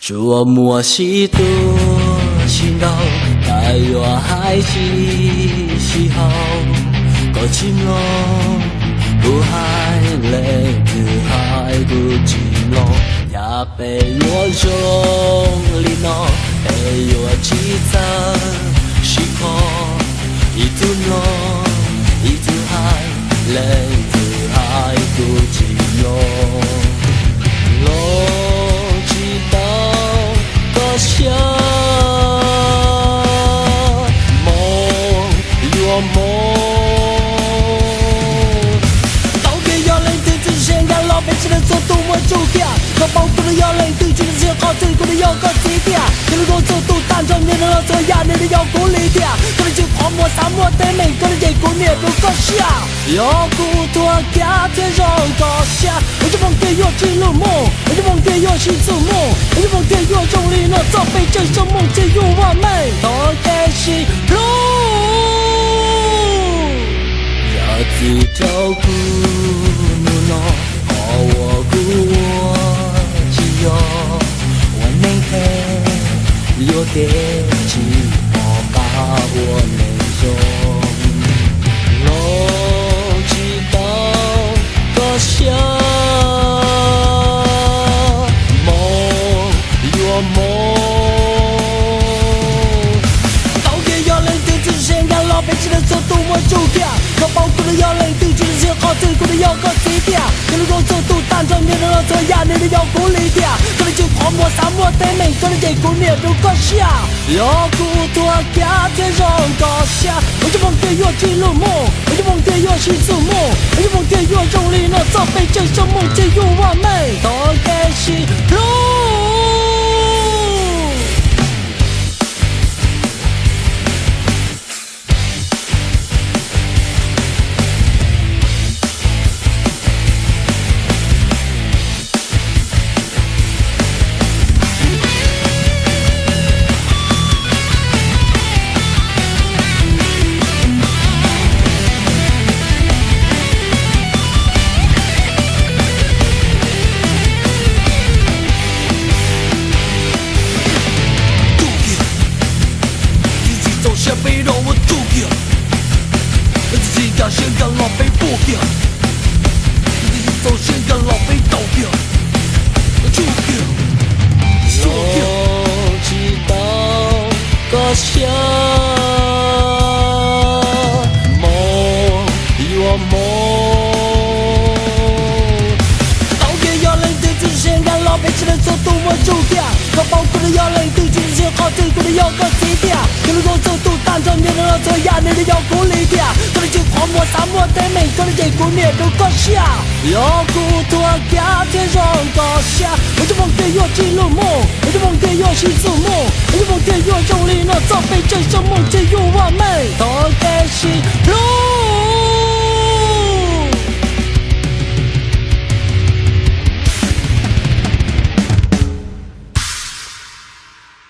祝我莫西多心头，但愿还是时候，搁情路不海泪不海不情路，也被我用力闹，被我记得时刻，一度浓，一度海泪不海不情路。想梦有梦，老给要来对之前看老百姓的速度我就掉，可包括了要来对军的些好最过的要个谁掉，可能我速度单纯年的老车压你的要鼓励掉，可能就泡沫沙漠的每个人结果你不够笑，要骨头家天上高下，我就忘记要进入梦，我就忘记要心做梦，我就忘记要用力那早被这生梦进入我们都开始路，要自照顾努诺，好我顾我只有我那天有点寂寞把我内中。想梦有梦，老给要来对之前看老百姓的速度我就掉，可包括了要来对军的些好最过的要个谁掉，可能我速度单纯年的老车压你的要鼓励掉，可能就泡沫沙漠的每个人结果你不够笑，要骨头家天上高下，我就忘记要进入梦，我就忘记要心做梦，我就忘记要用力那早被这生梦进入我们都开始路。想梦有梦，老给要来对之前看老百姓的速度我就掉，可包括了要来对军的些好最过的要个谁掉，可能我速度单纯年的老车压你的要鼓励掉，可能就泡沫沙漠的每个人结果你都够笑，要骨头家天上高下，我就忘记要进入梦，我就忘记要心做梦，我就忘记要用力那早被这生梦进入我们都开始路。